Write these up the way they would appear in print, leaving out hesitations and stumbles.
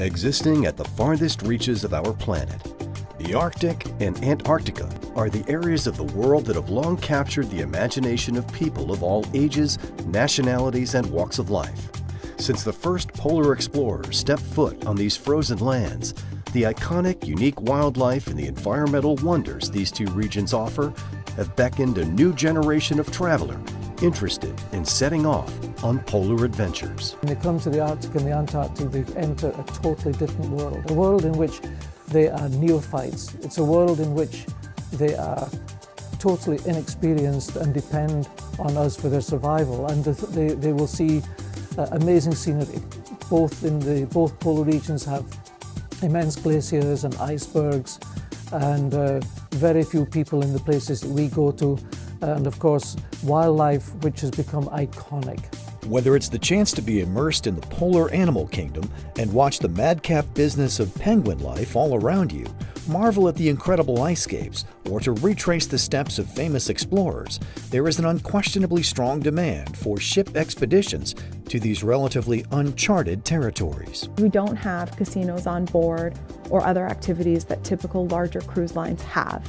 Existing at the farthest reaches of our planet, the Arctic and Antarctica are the areas of the world that have long captured the imagination of people of all ages, nationalities, and walks of life. Since the first polar explorers stepped foot on these frozen lands, the iconic, unique wildlife and the environmental wonders these two regions offer have beckoned a new generation of traveler interested in setting off on polar adventures. When they come to the Arctic and the Antarctic, they enter a totally different world, a world in which they are neophytes. It's a world in which they are totally inexperienced and depend on us for their survival, and they will see amazing scenery. Both polar regions have immense glaciers and icebergs, and very few people in the places that we go to, and of course wildlife which has become iconic. Whether it's the chance to be immersed in the polar animal kingdom and watch the madcap business of penguin life all around you, marvel at the incredible icescapes, or to retrace the steps of famous explorers, there is an unquestionably strong demand for ship expeditions to these relatively uncharted territories. We don't have casinos on board or other activities that typical larger cruise lines have.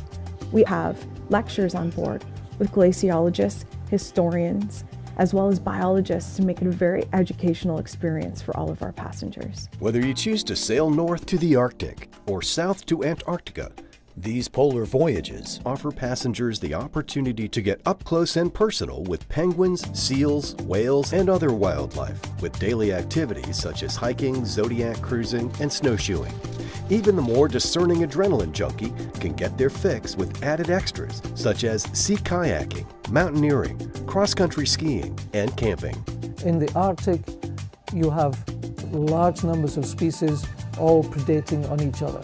We have lectures on board with glaciologists, historians, as well as biologists to make it a very educational experience for all of our passengers. Whether you choose to sail north to the Arctic or south to Antarctica, these polar voyages offer passengers the opportunity to get up close and personal with penguins, seals, whales, and other wildlife, with daily activities such as hiking, zodiac cruising, and snowshoeing. Even the more discerning adrenaline junkie can get their fix with added extras such as sea kayaking, mountaineering, cross-country skiing, and camping. In the Arctic, you have large numbers of species all predating on each other,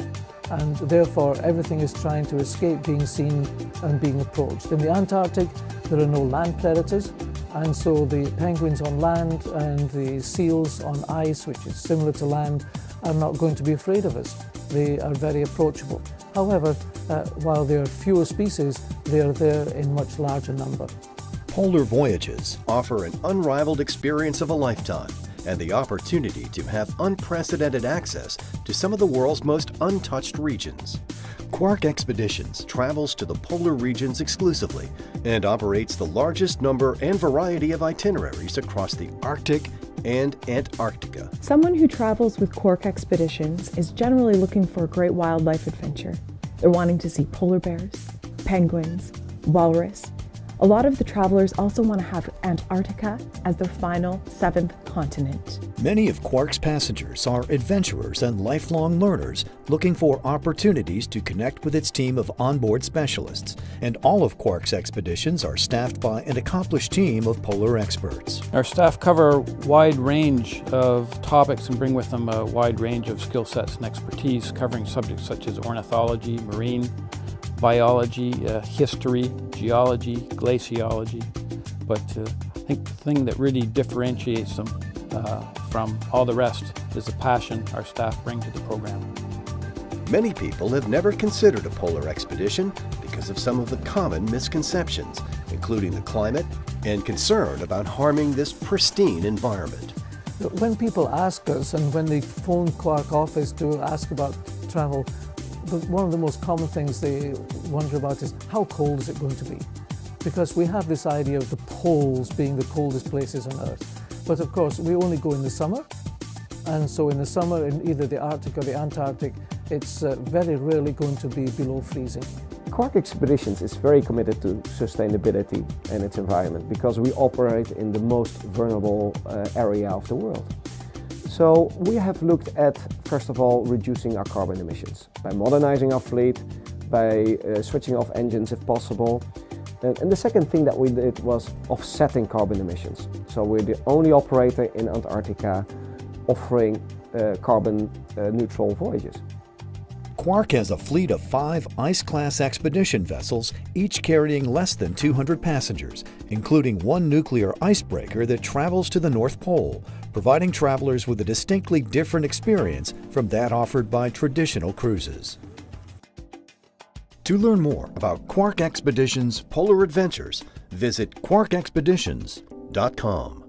and therefore everything is trying to escape being seen and being approached. In the Antarctic, there are no land predators, and so the penguins on land and the seals on ice, which is similar to land, are not going to be afraid of us. They are very approachable. However, while there are fewer species, they are there in much larger number. Polar voyages offer an unrivaled experience of a lifetime and the opportunity to have unprecedented access to some of the world's most untouched regions. Quark Expeditions travels to the polar regions exclusively and operates the largest number and variety of itineraries across the Arctic and Antarctica. Someone who travels with Quark Expeditions is generally looking for a great wildlife adventure. They're wanting to see polar bears, penguins, walrus. A lot of the travelers also want to have Antarctica as their final seventh continent. Many of Quark's passengers are adventurers and lifelong learners looking for opportunities to connect with its team of onboard specialists, and all of Quark's expeditions are staffed by an accomplished team of polar experts. Our staff cover a wide range of topics and bring with them a wide range of skill sets and expertise, covering subjects such as ornithology, marine biology, history, geology, glaciology. But I think the thing that really differentiates them from all the rest is the passion our staff bring to the program. Many people have never considered a polar expedition because of some of the common misconceptions, including the climate and concern about harming this pristine environment. When people ask us, and when they phone Quark office to ask about travel, one of the most common things they wonder about is how cold is it going to be? Because we have this idea of the poles being the coldest places on Earth. But of course, we only go in the summer. And so in the summer, in either the Arctic or the Antarctic, it's very rarely going to be below freezing. Quark Expeditions is very committed to sustainability and its environment because we operate in the most vulnerable area of the world. So we have looked at, first of all, reducing our carbon emissions by modernizing our fleet, by switching off engines if possible. And the second thing that we did was offsetting carbon emissions. So we're the only operator in Antarctica offering carbon neutral voyages. Quark has a fleet of 5 ice-class expedition vessels, each carrying less than 200 passengers, including 1 nuclear icebreaker that travels to the North Pole, providing travelers with a distinctly different experience from that offered by traditional cruises. To learn more about Quark Expeditions' polar adventures, visit quarkexpeditions.com.